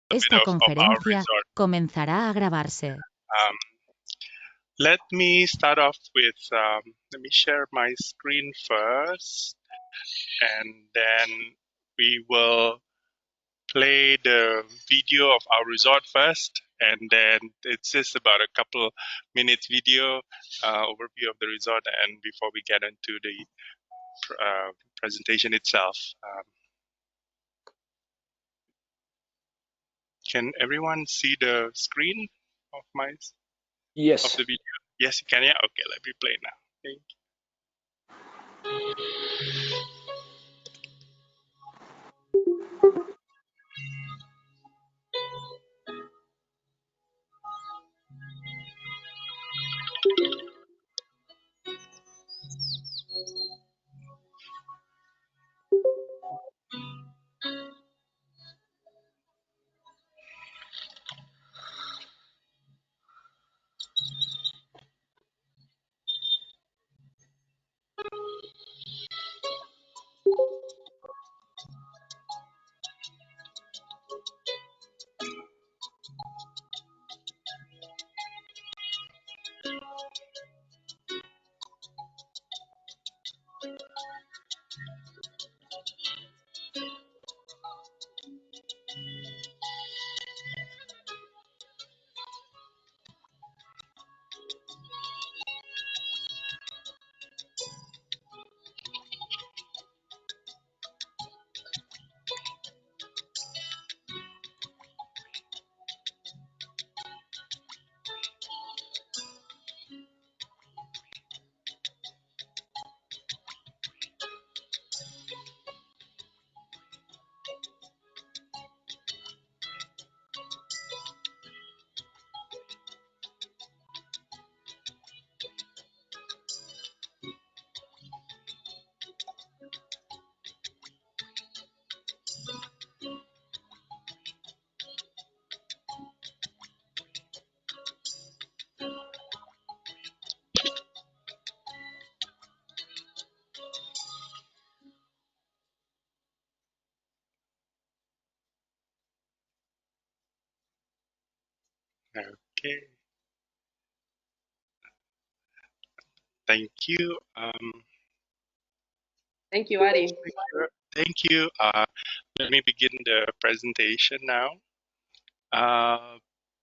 Esta conferencia comenzará a grabarse. Let me start off with, let me share my screen first, and then we will play the video of our resort first, and then it's just about a couple minutes video overview of the resort, and before we get into the presentation itself. Can everyone see the screen of my Yes. of the video? Yes, you can. Yeah. Okay, let me play now. Thank you. Okay. Thank you. Thank you, Adi. Thank you. Let me begin the presentation now.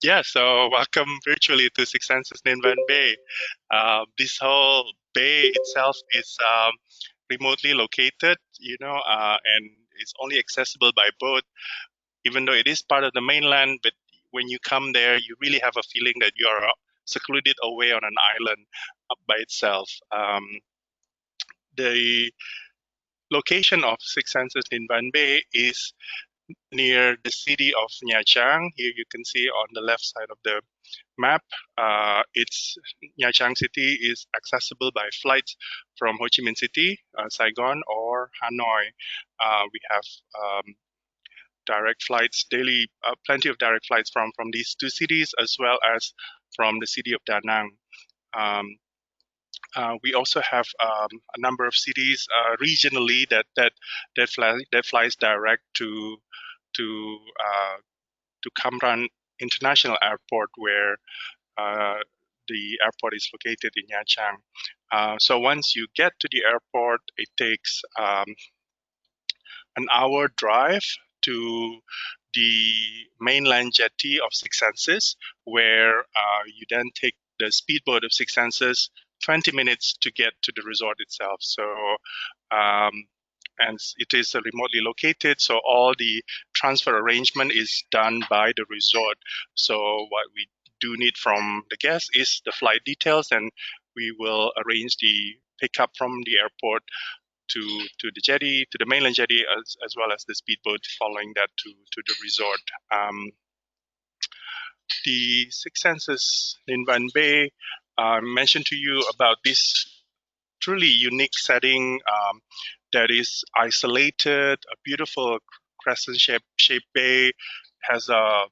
Yeah, so welcome virtually to Six Senses Ninh Bay. This whole bay itself is remotely located, and it's only accessible by boat, even though it is part of the mainland. But when you come there, you really have a feeling that you are secluded away on an island by itself. The location of Six Senses Ninh Bay is near the city of Nha Trang. Here you can see on the left side of the map. It's Nha Trang city is accessible by flights from Ho Chi Minh City, Saigon, or Hanoi. We have direct flights daily, plenty of direct flights from these two cities, as well as from the city of Da Nang. We also have a number of cities regionally that flies direct to Cam Ranh International Airport, where the airport is located in Nha Trang. So once you get to the airport, it takes an hour drive to the mainland jetty of Six Senses, where you then take the speedboat of Six Senses 20 minutes to get to the resort itself. So, and it is remotely located, so all the transfer arrangement is done by the resort. So what we do need from the guests is the flight details, and we will arrange the pickup from the airport to the jetty, to the mainland jetty, as well as the speedboat following that to the resort. The Six Senses Ninh Bay mentioned to you about this truly unique setting that is isolated, a beautiful crescent-shaped bay, has a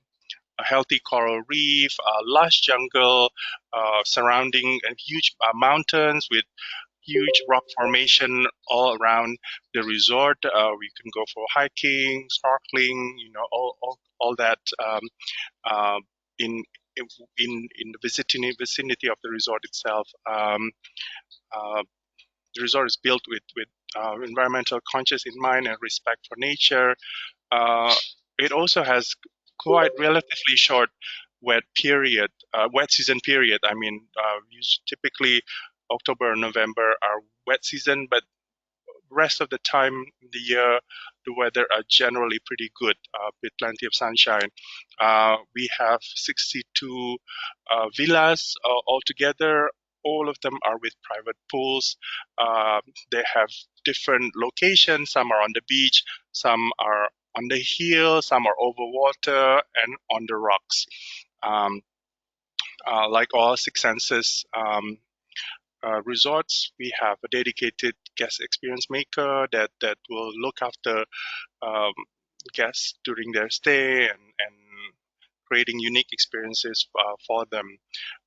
healthy coral reef, a lush jungle surrounding huge mountains with huge rock formation all around the resort. We can go for hiking, snorkeling, all that uh, in in the vicinity of the resort itself. Uh, the resort is built with environmental conscious in mind and respect for nature. Uh, it also has quite relatively short wet season period. I mean, typically October and November are wet season, but rest of the time in the year, the weather are generally pretty good with plenty of sunshine. We have 62 villas altogether. All of them are with private pools. They have different locations. Some are on the beach, some are on the hill, some are over water and on the rocks. Um, like all Six Senses resorts, we have a dedicated guest experience maker that will look after um, guests during their stay and creating unique experiences for them.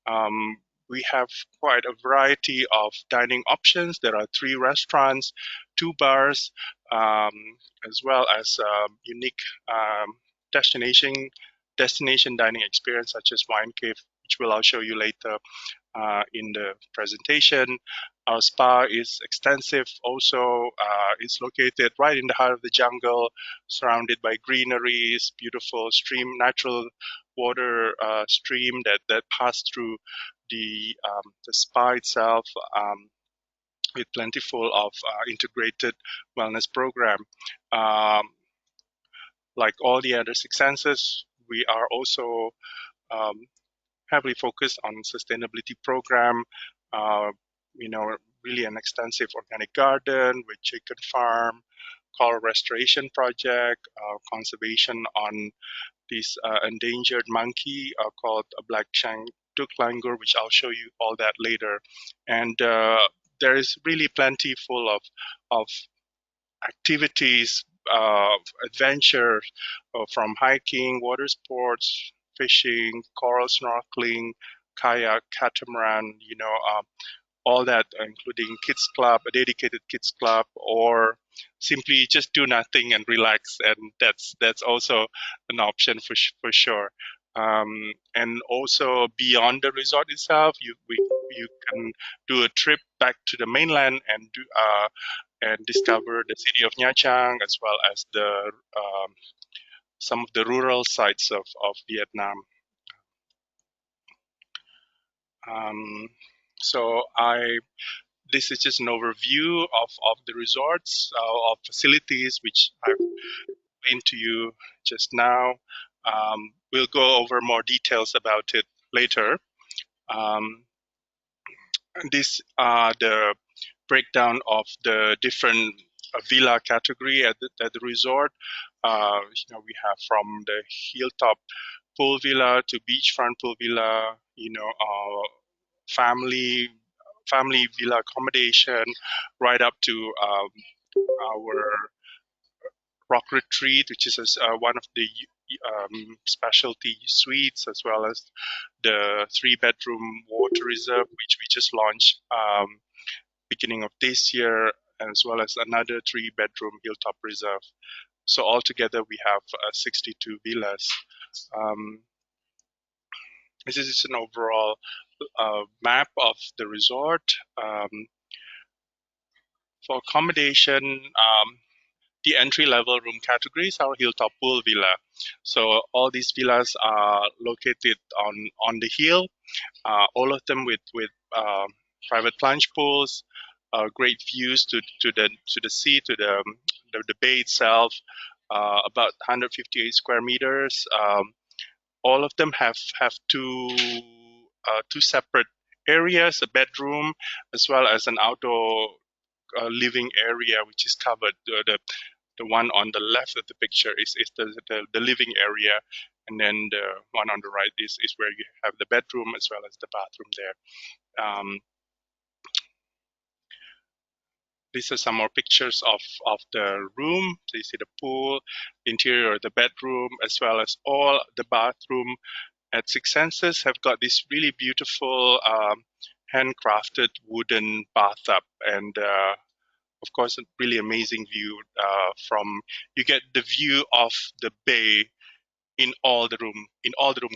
Um, we have quite a variety of dining options. There are 3 restaurants, 2 bars, um, as well as unique um, destination destination dining experience such as wine cave, which I'll show you later in the presentation. Our spa is extensive. Also, it's located right in the heart of the jungle, surrounded by greeneries, beautiful natural water stream that pass through the spa itself, with plentiful of integrated wellness program. Um, like all the other Six Senses, we are also um, heavily focused on sustainability program. Uh, really an extensive organic garden with chicken farm, coral restoration project, conservation on this endangered monkey called a black tuk langur, which I'll show you all that later. And there is really plenty full of activities, adventure, from hiking, water sports, fishing, coral snorkeling, kayak, catamaran, all that, including kids club, a dedicated kids club, or simply just do nothing and relax, and that's also an option for sure. And also beyond the resort itself, you can do a trip back to the mainland and discover the city of Nha Trang, as well as some of the rural sites of Vietnam. Um, so this is just an overview of the resorts, of facilities, which I've explained to you just now. We'll go over more details about it later. Um, these are the breakdown of the different villa category at the resort. We have from the hilltop pool villa to beachfront pool villa, family villa accommodation, right up to our rock retreat, which is one of the specialty suites, as well as the 3-bedroom water reserve, which we just launched beginning of this year, as well as another 3-bedroom hilltop reserve. So altogether, we have 62 villas. This is an overall map of the resort. For accommodation, the entry-level room categories are hilltop pool villa. So all these villas are located on the hill, all of them with private plunge pools, great views to the sea, to the bay itself. About 158 square meters. All of them have two separate areas, a bedroom as well as an outdoor living area, which is covered. The one on the left of the picture is the living area, and then the one on the right is where you have the bedroom as well as the bathroom there. These are some more pictures of the room. So you see the pool, the interior of the bedroom, as well as all the bathroom at Six Senses have got this really beautiful handcrafted wooden bathtub, and of course, a really amazing view from. You get the view of the bay in all the room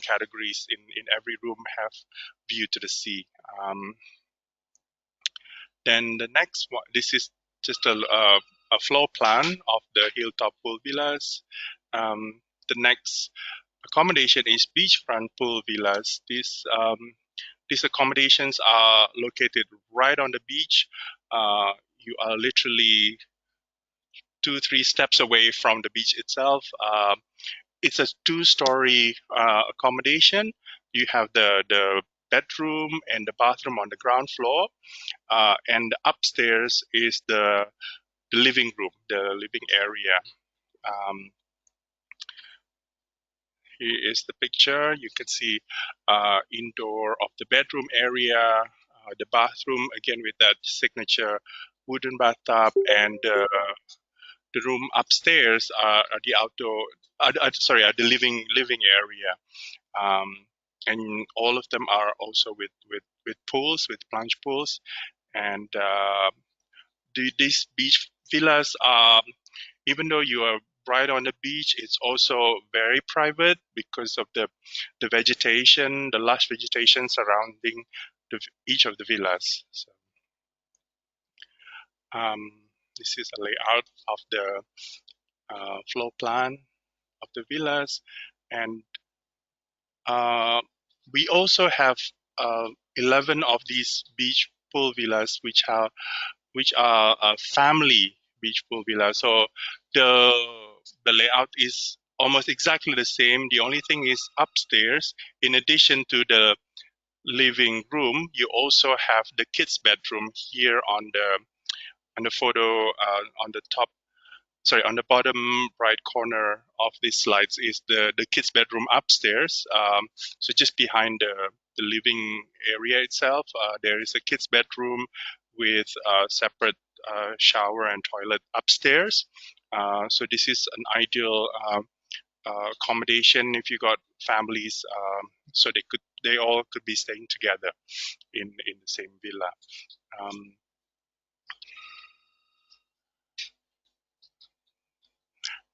categories. In every room have view to the sea. Then the next one, this is just a floor plan of the hilltop pool villas. The next accommodation is beachfront pool villas. These accommodations are located right on the beach. You are literally 2-3 steps away from the beach itself. It's a 2-story accommodation. You have the bedroom and the bathroom on the ground floor, and upstairs is the living room, the living area. Here is the picture. You can see indoor of the bedroom area, the bathroom again with that signature wooden bathtub, and the room upstairs are the outdoor. Are the living area, and all of them are also with pools, with plunge pools, and these beach villas are, even though you are right on the beach, it's also very private because of the vegetation, the lush vegetation surrounding each of the villas. So, this is a layout of the floor plan of the villas, and we also have 11 of these beach pool villas, which are family beach pool villas. So the layout is almost exactly the same. The only thing is upstairs, in addition to the living room, you also have the kids' bedroom here on the photo on the top. Sorry, on the bottom right corner of these slides is the kids' bedroom upstairs. So just behind the living area itself, there is a kids' bedroom with a separate shower and toilet upstairs. So this is an ideal accommodation if you got families, so they all could be staying together in the same villa.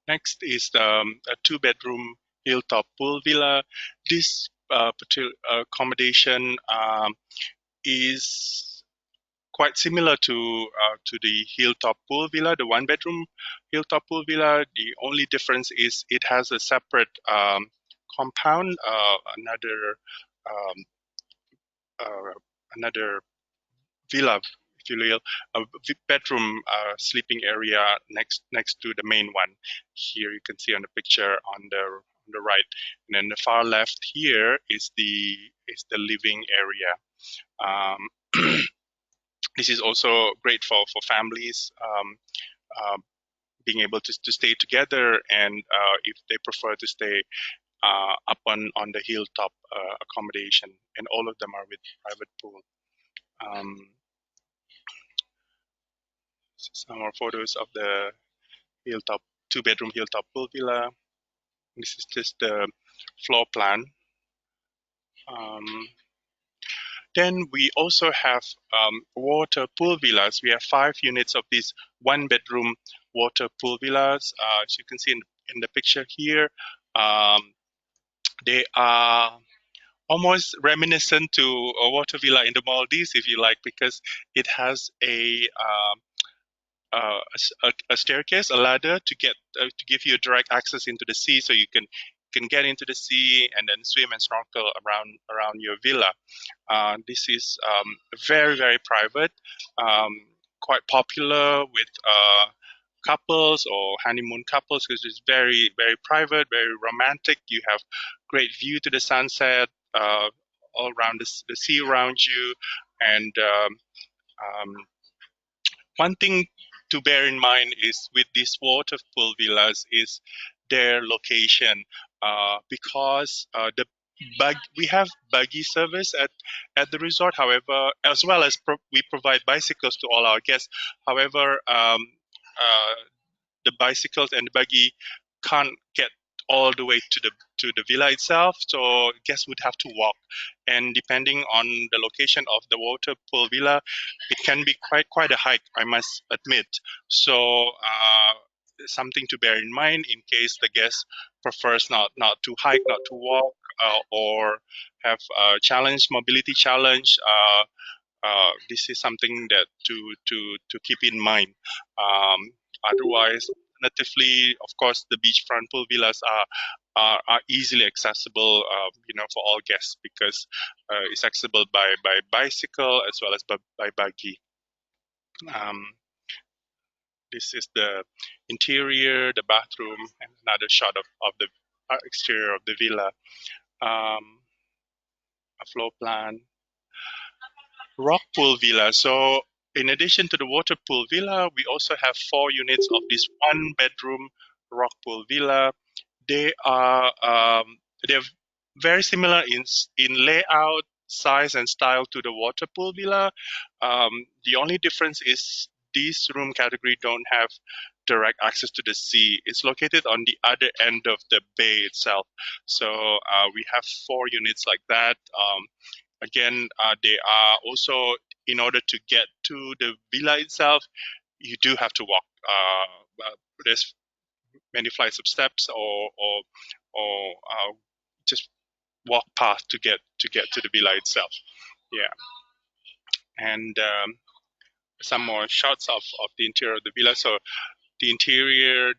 Next is a 2-bedroom hilltop pool villa. This particular accommodation is quite similar to the hilltop pool villa, the 1-bedroom hilltop pool villa. The only difference is it has a separate compound, another villa, if you will, a bedroom sleeping area next to the main one. Here you can see on the picture on the right, and then the far left here is the living area. This is also great for families being able to stay together, and if they prefer to stay up on the hilltop accommodation, and all of them are with private pool. Some more photos of the hilltop 2-bedroom hilltop pool villa. This is just the floor plan. Then we also have water pool villas. We have 5 units of these 1-bedroom water pool villas. As you can see in the picture here, they are almost reminiscent to a water villa in the Maldives, if you like, because it has a staircase, a ladder to get to give you direct access into the sea, so you can get into the sea and then swim and snorkel around your villa. This is very private, quite popular with couples or honeymoon couples because it's very private, very romantic. You have great view to the sunset, all around the sea around you, and one thing to bear in mind is with these water pool villas is their location, because we have buggy service at the resort. However, as well as we provide bicycles to all our guests. However, the bicycles and the buggy can't get all the way to the villa itself. So guests would have to walk, and depending on the location of the water pool villa, it can be quite a hike, I must admit. So something to bear in mind in case the guest prefers not to hike, not to walk, or have a challenge, mobility challenge. This is something that to keep in mind. Otherwise, alternatively, of course, the beachfront pool villas are easily accessible, for all guests because it's accessible by bicycle as well as by buggy. Um, this is the interior, the bathroom, and another shot of the exterior of the villa. A floor plan. Rock pool villa. So in addition to the water pool villa, we also have 4 units of this 1-bedroom rock pool villa. They are they're very similar in layout, size, and style to the water pool villa. The only difference is this room category don't have direct access to the sea. It's located on the other end of the bay itself. So we have 4 units like that. Again, they are also, in order to get to the villa itself, you do have to walk. There's many flights of steps, or just walk past to get to the villa itself. Yeah, and some more shots of the interior of the villa. So the interior,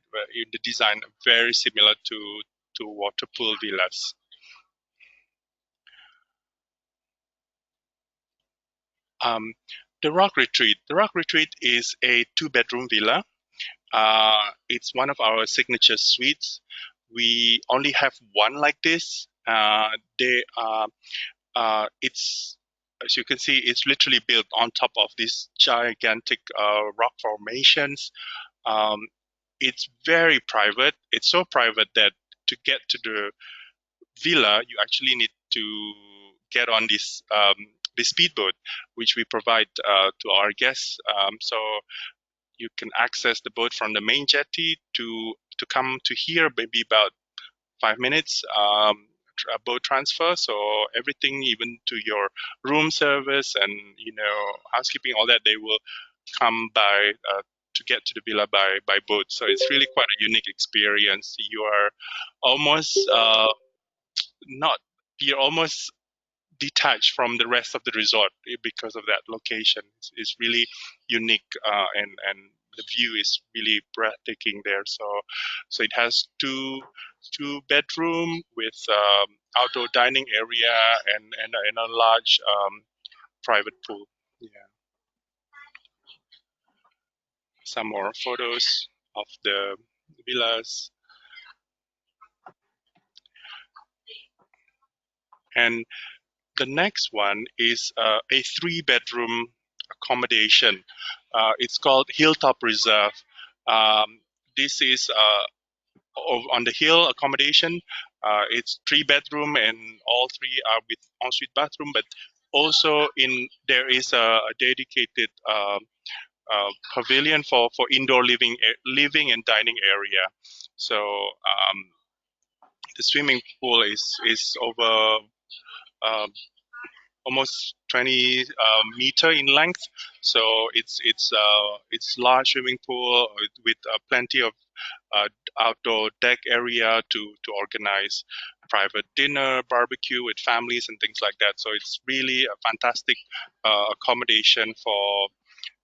the design, very similar to water pool villas. The Rock Retreat. The Rock Retreat is a 2-bedroom villa. It's one of our signature suites. We only have one like this. It's, as you can see, it's literally built on top of these gigantic rock formations. It's very private. It's so private that to get to the villa, you actually need to get on this speedboat, which we provide to our guests. So you can access the boat from the main jetty to come to here, maybe about 5 minutes. A boat transfer, so everything, even to your room service and housekeeping, all that, they will come by to get to the villa by boat. So it's really quite a unique experience. You are almost not you're almost detached from the rest of the resort because of that location. It's really unique, and the view is really breathtaking there. So it has two bedroom with outdoor dining area and a large private pool. Yeah, some more photos of the villas. And the next one is a 3-bedroom accommodation. It's called Hilltop Reserve. This is on the hill accommodation. It's 3-bedroom, and all 3 are with ensuite bathroom. But also there is a dedicated pavilion for indoor living and dining area. So the swimming pool is over almost 20 meter in length. So it's large swimming pool with plenty of outdoor deck area to organize private dinner, barbecue with families and things like that. So it's really a fantastic accommodation for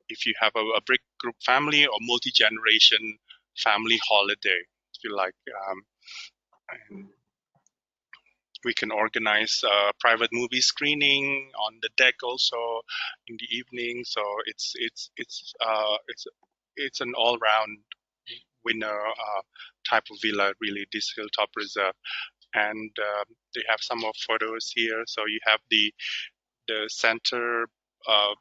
if you have a big group family or multi-generation family holiday, if you like. And we can organize private movie screening on the deck also in the evening. So it's an all-round winner type of villa, really, this Hilltop Reserve. And they have some more photos here. So you have the center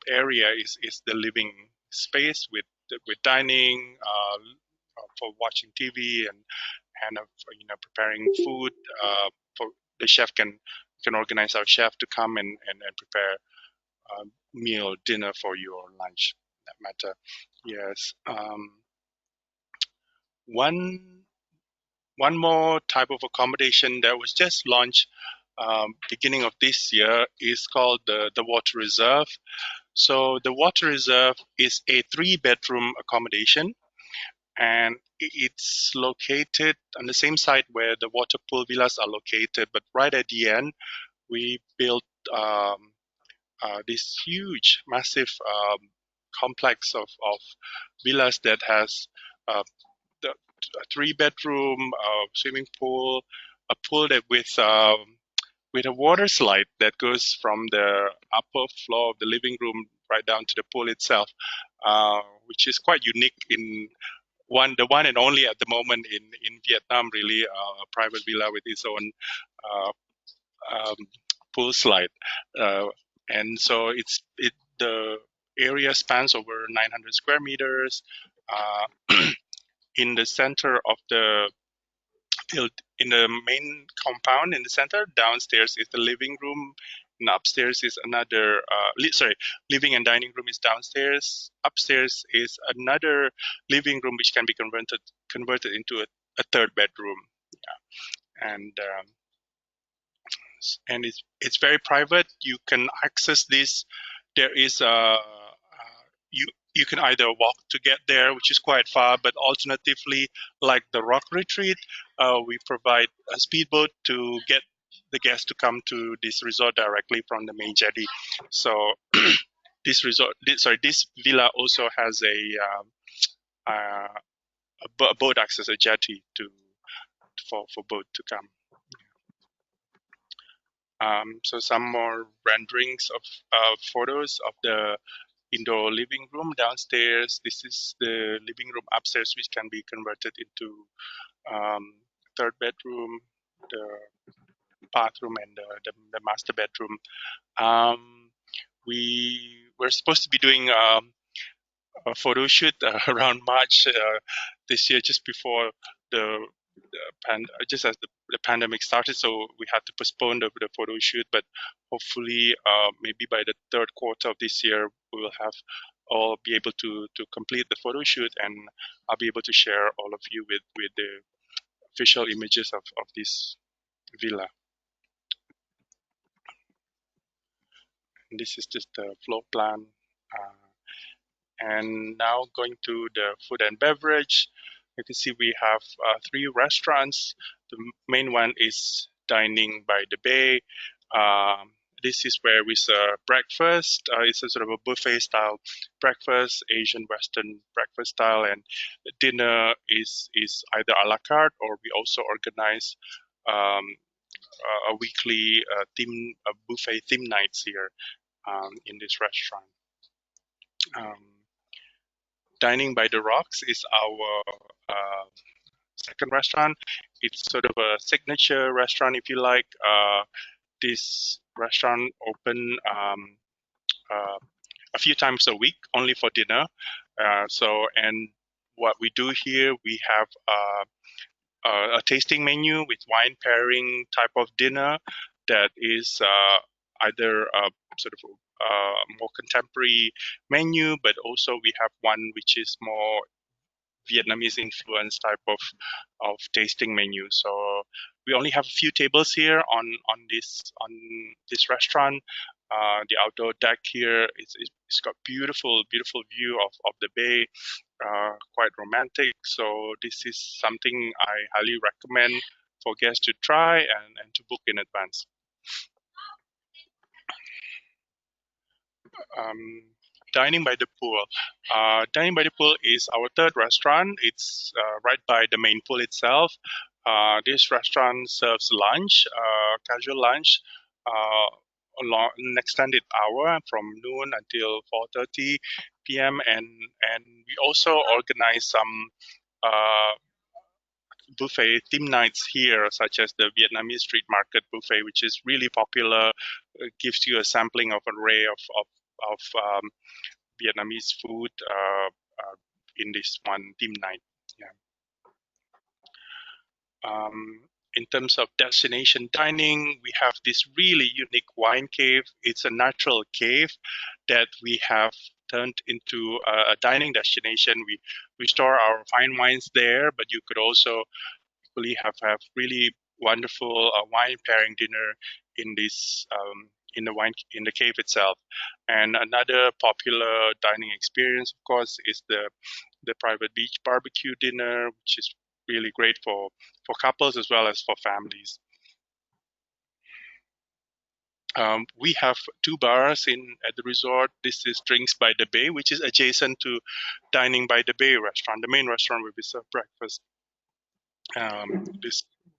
area is the living space with dining, for watching TV and preparing food. For the chef can organize our chef to come and prepare meal, dinner for you, or lunch, that matter. Yes. One one more type of accommodation that was just launched beginning of this year is called the water reserve. So the water reserve is a 3-bedroom accommodation, and it's located on the same site where the water pool villas are located, but right at the end we built this huge massive complex of villas that has uh, a 3-bedroom swimming pool, a pool that with a water slide that goes from the upper floor of the living room right down to the pool itself, which is quite unique in the one and only at the moment in Vietnam, really, a private villa with its own uh, um, pool slide, uh, and so the area spans over 900 square meters. In the center of the in the main compound in the center, downstairs is the living room, and upstairs is another. Living and dining room is downstairs. Upstairs is another living room which can be converted into a 3rd bedroom. Yeah. And it's very private. You can access this. There is you you can either walk to get there, which is quite far, but alternatively, like the Rock Retreat, we provide a speedboat to get the guests to come to this resort directly from the main jetty. So this villa also has a boat access, a jetty for boat to come. So some more renderings of photos of the indoor living room downstairs. This is the living room upstairs, which can be converted into 3rd bedroom, the bathroom, and the master bedroom. We were supposed to be doing a photo shoot around March this year, just before just as the pandemic started, so we had to postpone the photo shoot. But hopefully, maybe by the 3rd quarter of this year, we will have all be able to complete the photo shoot, and I'll be able to share all of you with the visual images of this villa. And this is just the floor plan. And now going to the food and beverage, you can see we have 3 restaurants. The main one is dining by the bay. This is where we serve breakfast. It's a sort of a buffet style breakfast, Asian Western breakfast style, and dinner is either a la carte, or we also organize um, a weekly buffet theme nights here in this restaurant. Dining by the Rocks is our second restaurant. It's sort of a signature restaurant, if you like. This restaurant open a few times a week, only for dinner. And what we do here, we have a tasting menu with wine pairing type of dinner that is either sort of more contemporary menu, but also we have one which is more Vietnamese influence type of tasting menu. So we only have a few tables here on this restaurant. The outdoor deck here, it's got beautiful view of the bay, quite romantic. So this is something I highly recommend for guests to try and to book in advance. Dining by the pool. Dining by the pool is our 3rd restaurant. It's right by the main pool itself. This restaurant serves lunch, casual lunch, an extended hour from noon until 4:30 p.m. And we also organize some buffet theme nights here, such as the Vietnamese street market buffet, which is really popular. It gives you a sampling of an array of Vietnamese food in this one theme night. Yeah. In terms of destination dining, we have this really unique wine cave. It's a natural cave that we have turned into a dining destination. We store our fine wines there, but you could also typically have really wonderful wine pairing dinner in this in the cave itself. And another popular dining experience, of course, is the private beach barbecue dinner, which is really great for couples as well as for families. We have two bars at the resort. This is Drinks by the Bay, which is adjacent to Dining by the Bay restaurant. The main restaurant where we serve breakfast.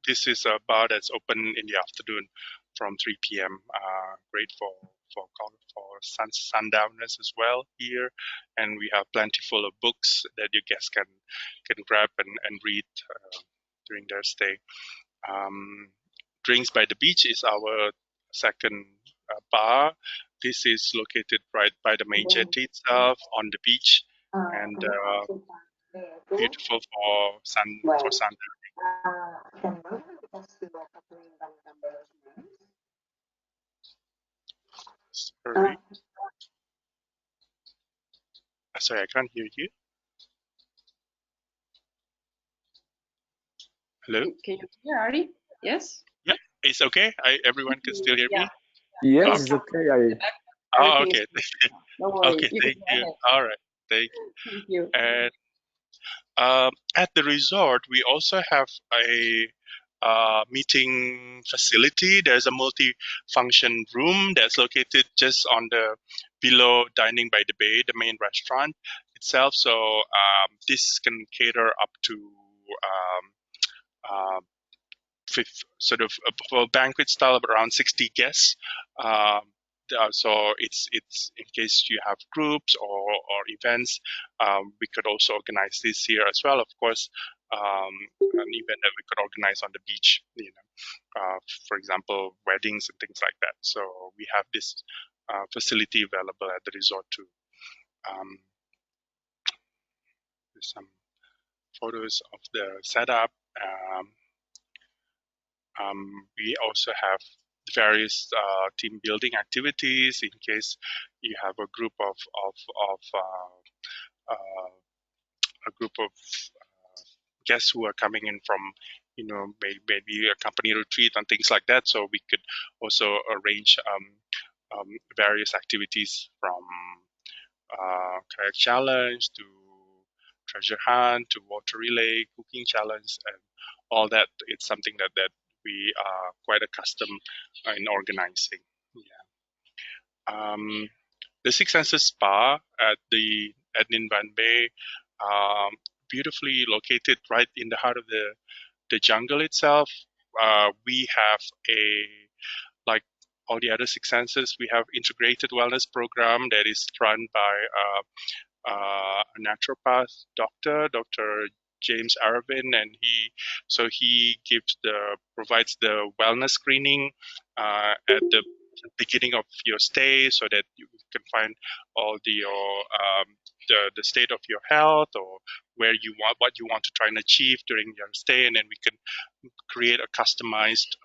This is a bar that's open in the afternoon from 3 p.m. Great for sundowners as well here, and we have plenty full of books that your guests can grab and read during their stay. Drinks by the Beach is our second bar. This is located right by the main jetty itself on the beach, and beautiful for sun. Sorry, I can't hear you. Hello? Can you hear, Ari? Yes? Yeah, it's okay. Everyone can still hear me? Yes, it's okay. Oh, okay. No worries. Okay, thank you. All right, thank you. Thank you. And at the resort, we also have a meeting facility. There's a multi-function room that's located just on the below Dining by the Bay, the main restaurant itself. So this can cater up to sort of a banquet style of around 60 guests. So it's in case you have groups or events, we could also organize this here as well. Of course, an event that we could organize on the beach, for example, weddings and things like that. So we have this facility available at the resort too. There's some photos of the setup. We also have various team building activities in case you have a group of guests who are coming in from maybe a company retreat and things like that. So we could also arrange various activities from kayak challenge to treasure hunt to water relay, cooking challenge, and all that. It's something that we are quite accustomed in organizing. Yeah. The Six Senses Spa at Ninh Van Bay, beautifully located right in the heart of the jungle itself. We have like all the other Six Senses, we have integrated wellness program that is run by a naturopath doctor, Dr. James Arvin, and he provides the wellness screening at the beginning of your stay, so that you can find all the state of your health or what you want to try and achieve during your stay, and then we can create a customized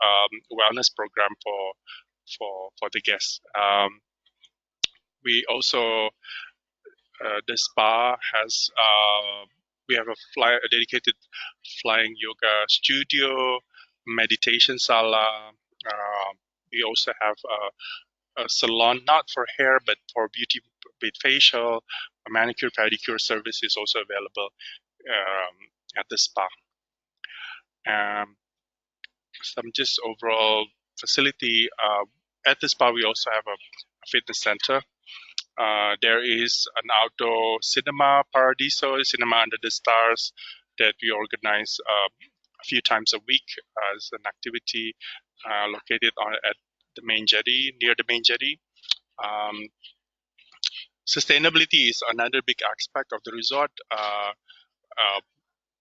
wellness program for the guests. We also the spa has we have a dedicated flying yoga studio, meditation sala. We also have a salon, not for hair but for beauty, facial, a manicure pedicure service is also available at the spa. Some just overall facility at the spa. We also have a fitness center. There is an outdoor cinema, Paradiso cinema under the stars, that we organize a few times a week as an activity located at the main jetty, near the main jetty. Sustainability is another big aspect of the resort.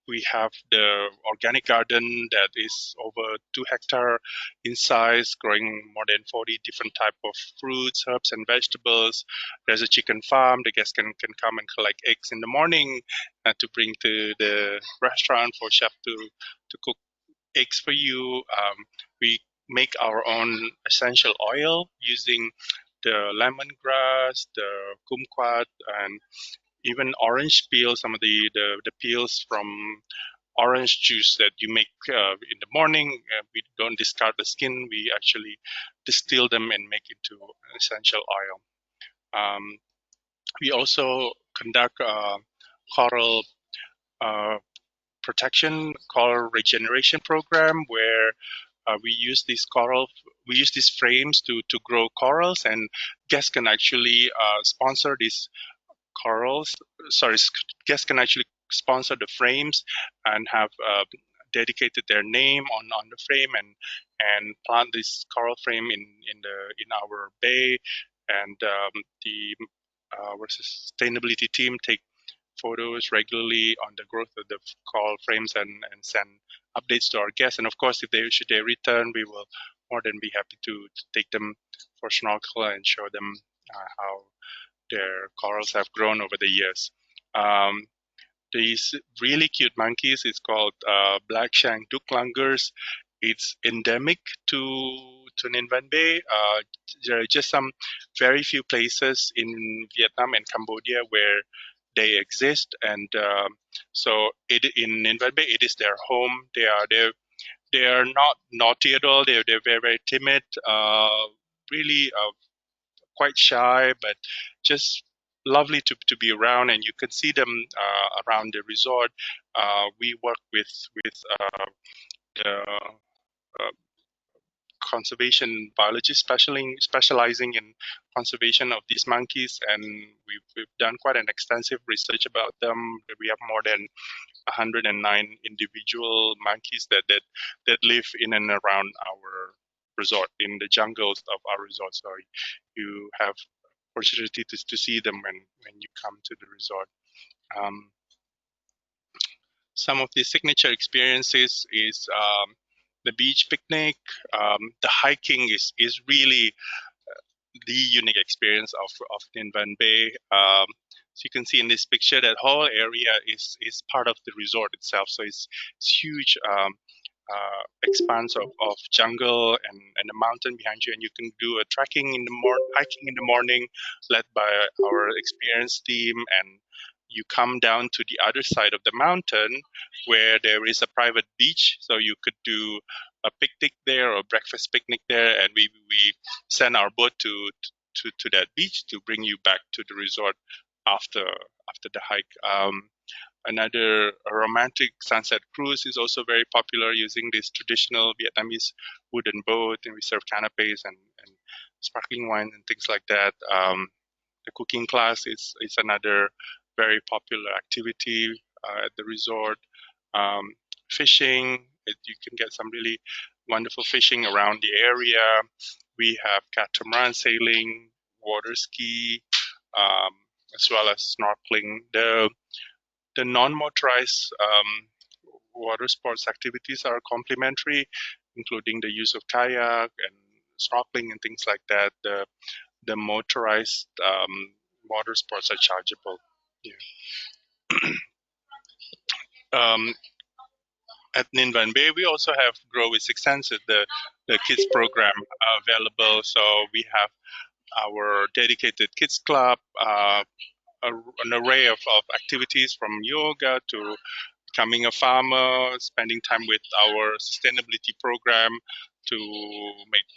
We have the organic garden that is over 2 hectares in size, growing more than 40 different type of fruits, herbs, and vegetables. There's a chicken farm. The guests can come and collect eggs in the morning to bring to the restaurant for chef to cook eggs for you. We make our own essential oil using the lemongrass, the kumquat, and even orange peel, some of the peels from orange juice that you make in the morning. We don't discard the skin. We actually distill them and make it into essential oil. We also conduct coral protection, coral regeneration program, where we use these frames to grow corals, and guests can actually sponsor these corals. Sorry, guests can actually sponsor the frames and have dedicated their name on the frame, and plant this coral frame in our bay, and the our sustainability team take photos regularly on the growth of the coral frames and send updates to our guests. And of course, if should they return, we will more than be happy to take them for snorkel and show them how their corals have grown over the years. These really cute monkeys is called black shank duklangers. It's endemic to Ninh Van Bay. There are just some very few places in Vietnam and Cambodia where they exist, and so in Ninh Van Bay, it is their home. They are not naughty at all. They're very very timid. Really quite shy, but just lovely to be around, and you can see them around the resort. We work with the conservation biologists specializing in conservation of these monkeys, and we've done quite an extensive research about them. We have more than 109 individual monkeys that live in and around our resort, in the jungles of our resort. So you have opportunity to see them when you come to the resort. Some of the signature experiences is the beach picnic. The hiking is really the unique experience of Ninh Van Bay. So you can see in this picture that whole area is part of the resort itself. So it's huge expanse of jungle and a mountain behind you, and you can do a trekking in the hiking in the morning, led by our experienced team, and you come down to the other side of the mountain where there is a private beach, so you could do a picnic there or breakfast picnic there, and we send our boat to that beach to bring you back to the resort after the hike. Another romantic sunset cruise is also very popular, using this traditional Vietnamese wooden boat, and we serve canapes and sparkling wine and things like that. The cooking class is another very popular activity at the resort. Fishing, you can get some really wonderful fishing around the area. We have catamaran sailing, water ski, as well as snorkeling. The non-motorized water sports activities are complimentary, including the use of kayak and snorkeling and things like that. The motorized water sports are chargeable. Yeah. At Ninh Van Bay, we also have Grow with Six Senses, the kids program available. So we have our dedicated kids club, an array of activities from yoga to becoming a farmer, spending time with our sustainability program to make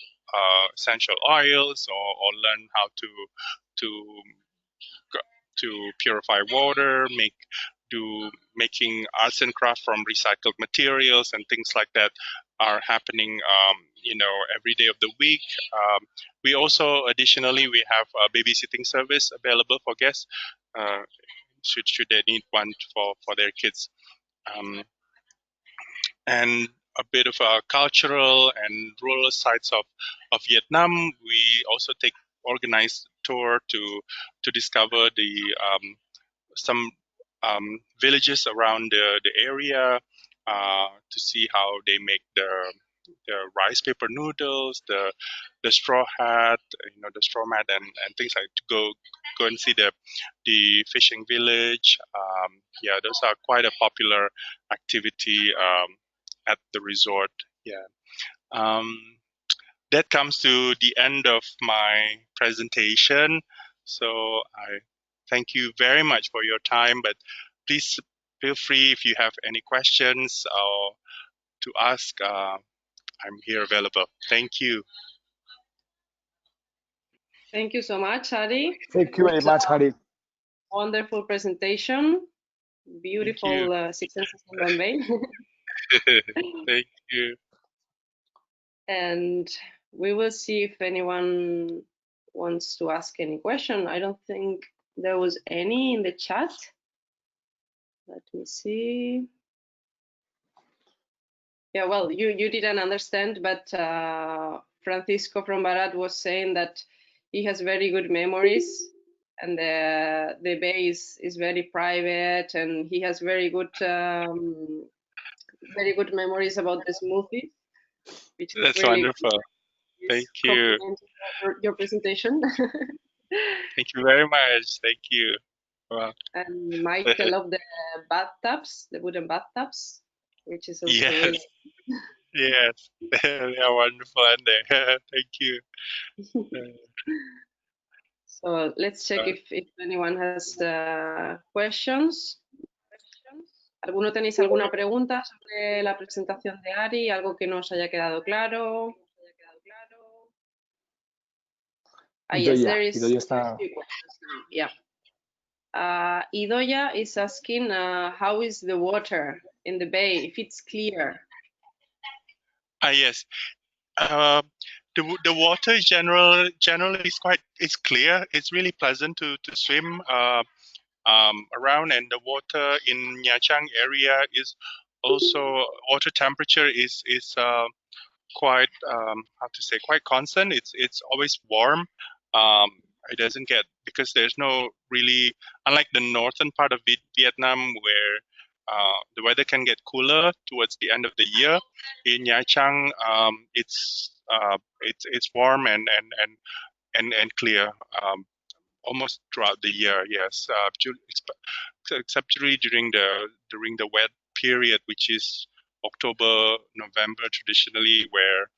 essential oils, or learn how to purify water, making arts and craft from recycled materials, and things like that are happening every day of the week. We also additionally we have a babysitting service available for guests should they need one for their kids. And a bit of a cultural and rural sides of Vietnam. We also take organized tour to discover some villages around the area, to see how they make the rice paper noodles, the straw hat, the straw mat, and things like to go and see the fishing village. Yeah, those are quite a popular activity at the resort. Yeah. That comes to the end of my presentation. So I thank you very much for your time, but please feel free if you have any questions or to ask. I'm here available. Thank you. Thank you so much, Ari. Thank you very much, Hari. Wonderful presentation. Beautiful Six Senses in Bombay. Thank you. And we will see if anyone wants to ask any question. I don't think there was any in the chat. Let me see. Yeah, well, you didn't understand, but Francisco from Barat was saying that he has very good memories, and the base is very private, and he has very good memories about the smoothie, which is That's really wonderful. good. Thank you. Your presentation. Thank you very much. Thank you. Wow. And Michael of the bathtubs, the wooden bathtubs, which is also Yes. really Yes. They are wonderful, aren't they? Thank you. So let's check if anyone has questions. ¿Alguno tenéis alguna pregunta sobre la presentación de Ari? ¿Algo que no os haya quedado claro? Yes, there is Idoya está... a few questions now. Yeah. Idoya is asking, how is the water in the bay, if it's clear? Yes. The water generally is clear. It's really pleasant to swim around, and the water in Nha Trang area is also water temperature is quite how to say, quite constant. It's always warm. It doesn't get, because there's no really, unlike the northern part of Vietnam where the weather can get cooler towards the end of the year. In Nha Trang, it's warm and clear almost throughout the year. Yes, except really during the wet period, which is October, November, traditionally, where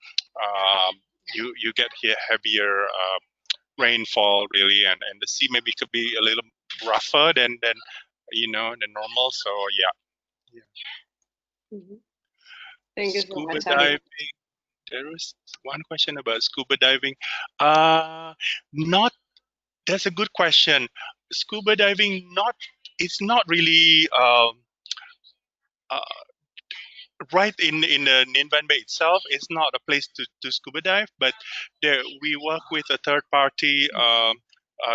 you get heavier rainfall, really, and the sea maybe could be a little rougher than than normal. So yeah. Mm-hmm. Thank you so Scuba much, diving. There was one question about scuba diving. Not. That's a good question. Scuba diving, it's not really uh, right in the Ninh Bay itself. It's not a place to scuba dive, but there we work with a third party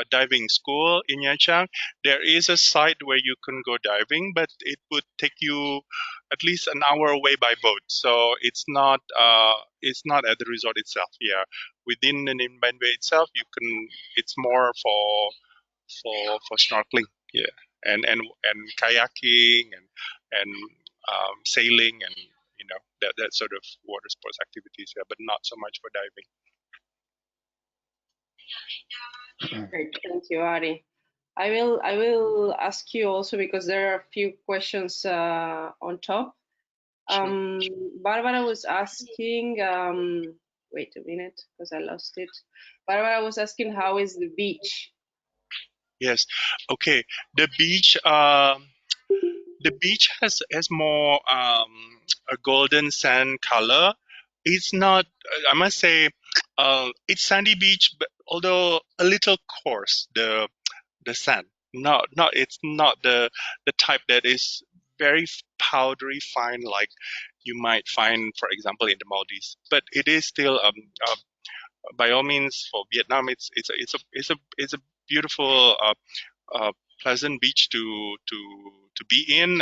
diving school in Nha Trang. There is a site where you can go diving, but it would take you at least an hour away by boat. So it's not at the resort itself. Yeah, within the Ninh Bay itself, you can. It's more for snorkeling. Yeah, and kayaking and sailing and that sort of water sports activities. Yeah, but not so much for diving. Great, thank you, Ari. I will ask you also, because there are a few questions on top. Barbara was asking, wait a minute, because I lost it. Barbara was asking, how is the beach? Yes. Okay. The beach has more a golden sand color. It's not. I must say, it's sandy beach, but although a little coarse. The sand. It's not the type that is very powdery fine like you might find, for example, in the Maldives. But it is still by all means, for Vietnam, it's a beautiful pleasant beach to be in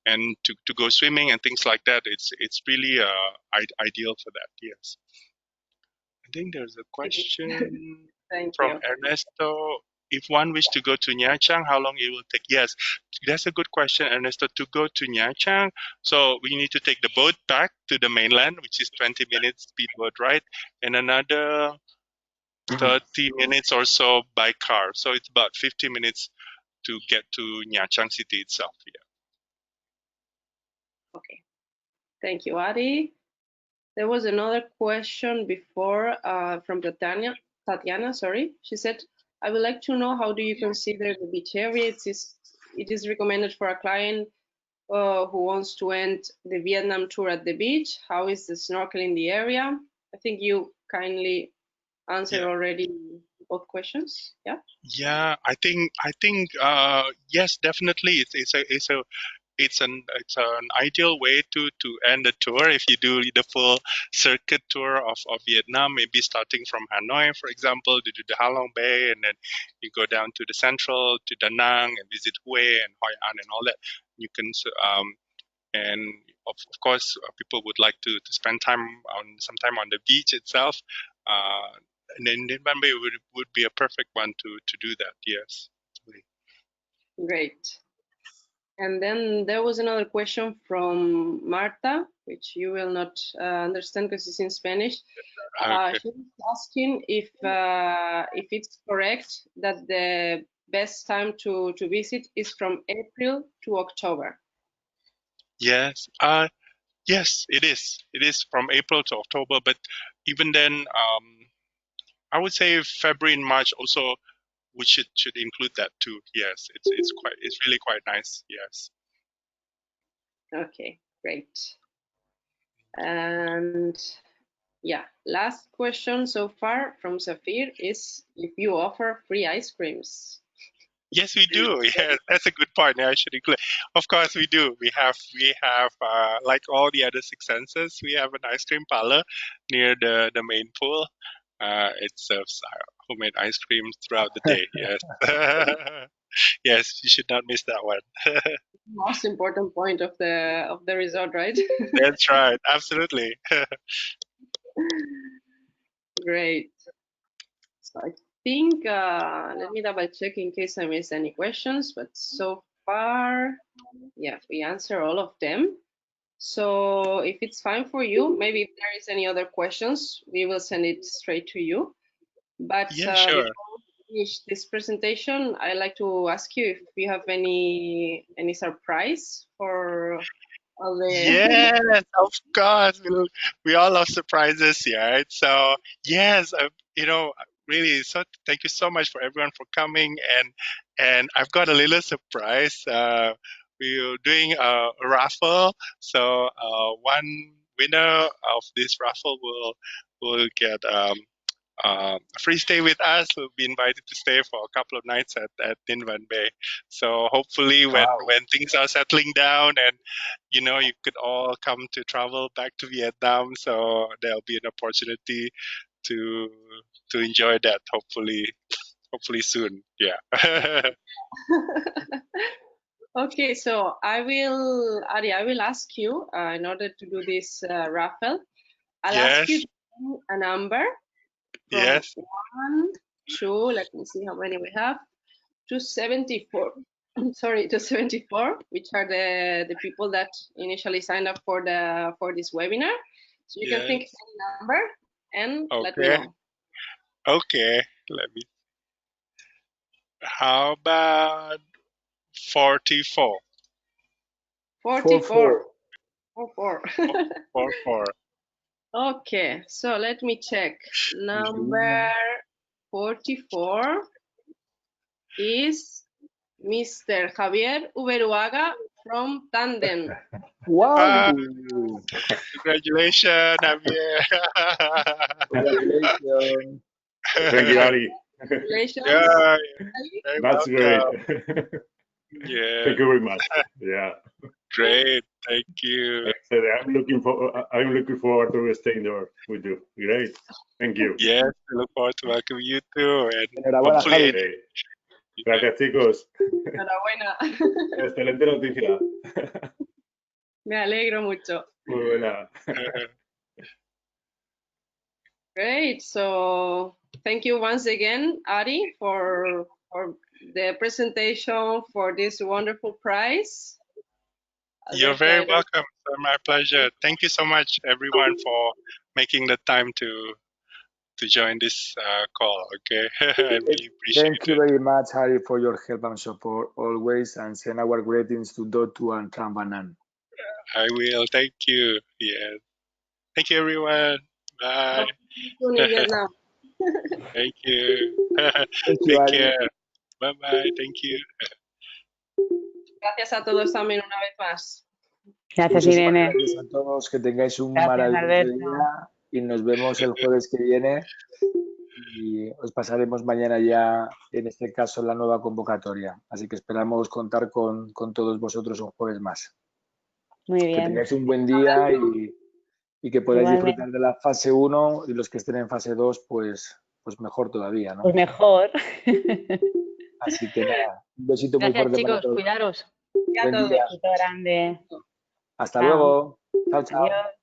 and to go swimming and things like that. It's really ideal for that. Yes. I think there's a question from Ernesto. If one wish to go to Nha Trang, how long it will take? Yes, that's a good question, Ernesto. To go to Nha Trang, so we need to take the boat back to the mainland, which is 20 minutes speedboat ride, and another 30 minutes or so by car. So it's about 50 minutes to get to Nha Trang city itself. Yeah. Okay, thank you, Ari. There was another question before from Tatiana, sorry. She said, I would like to know, how do you consider the beach area? Is it is recommended for a client who wants to end the Vietnam tour at the beach. How is the snorkel in the area? I think you kindly answered already both questions. Yeah. Yeah, I think yes, definitely. It's an ideal way to end the tour if you do the full circuit tour of Vietnam, maybe starting from Hanoi, for example, to do the Ha Long Bay, and then you go down to the central, to Da Nang, and visit Hue and Hoi An and all that. You can and of course people would like to spend some time on the beach itself. And then Van Bay would be a perfect one to do that. Yes. Great. And then there was another question from Marta, which you will not understand because it's in Spanish. Okay. She was asking if it's correct that the best time to visit is from April to October. Yes. Yes, it is. It is from April to October, but even then, I would say February and March also, we should include that too. Yes, it's really quite nice. Yes. Okay, great. And yeah, last question so far from Safir is if you offer free ice creams. Yes, we do. Yeah, that's a good point. Yeah, I should include. Of course, we do. We have like all the other six senses. We have an ice cream parlor near the main pool. It serves homemade ice cream throughout the day. Yes. Yes, you should not miss that one. Most important point of the resort, right? That's right. Absolutely. Great. So I think let me double check in case I missed any questions, but so far, yeah, we answer all of them. So if it's fine for you, maybe if there is any other questions, we will send it straight to you. But Yeah, sure. before we finish this presentation, I'd like to ask you if you have any surprise for all the Yes, of course. We all love surprises, yeah, right? So yes, really. So thank you so much for everyone for coming, and I've got a little surprise. We're doing a raffle, so one winner of this raffle will get a free stay with us. Will be invited to stay for a couple of nights at Ninh Van Bay. So hopefully, when things are settling down and you could all come to travel back to Vietnam, so there'll be an opportunity to enjoy that. Hopefully soon. Yeah. Okay, so Ari, I will ask you in order to do this raffle. I'll ask you Yes. to give me a number from Yes. 1 to, let me see how many we have, to 74. Sorry, to 74, which are the people that initially signed up for this webinar. So you can think of any number and let me know. Okay. Let me. How about 44? 44. 44. 44. Okay, so let me check. Number 44 is Mr. Javier Uberuaga from Tandem. Wow! Congratulations, Javier. Congratulations. Thank you, Ali. Congratulations. Yeah, very That's welcome. great. Yeah, Thank you very much. Yeah. great. Thank you. Like I said, I'm looking forward to staying there with you. Great. Thank you. Yes, I look forward to welcoming you too. And Enhorabuena, hopefully, Javi. Gracias, chicos. Enhorabuena. Excelente noticia. Me alegro mucho. Muy buena. Great. So thank you once again, Ari, for the presentation for this wonderful prize. You're very welcome. It's my pleasure. Thank you so much, everyone, for making the time to join this call. Okay, I really appreciate Thank you very much, Harry, for your help and support always, and send our greetings to Dotu and Trambanan. I will. Thank you. Yeah. Thank you, everyone. Bye. Thank you. Thank you, Take Ali. care. Bye bye. Thank you. Gracias a todos también una vez más. Gracias, Muchísimas Irene. gracias a todos, que tengáis un Gracias, maravilloso Alberto. día y nos vemos el jueves que viene y os pasaremos mañana ya, en este caso, la nueva convocatoria. Así que esperamos contar con todos vosotros un jueves más. Muy Que bien. tengáis un buen día y que podáis Igualmente. disfrutar de la fase 1 y los que estén en fase 2, pues mejor todavía, ¿no? Pues mejor. Así que nada, un besito muy Gracias, fuerte para chicos. todos. Cuidaros. Y a Buen todos. día. Besito grande. Hasta Chao. luego. Chao, chao. Adiós.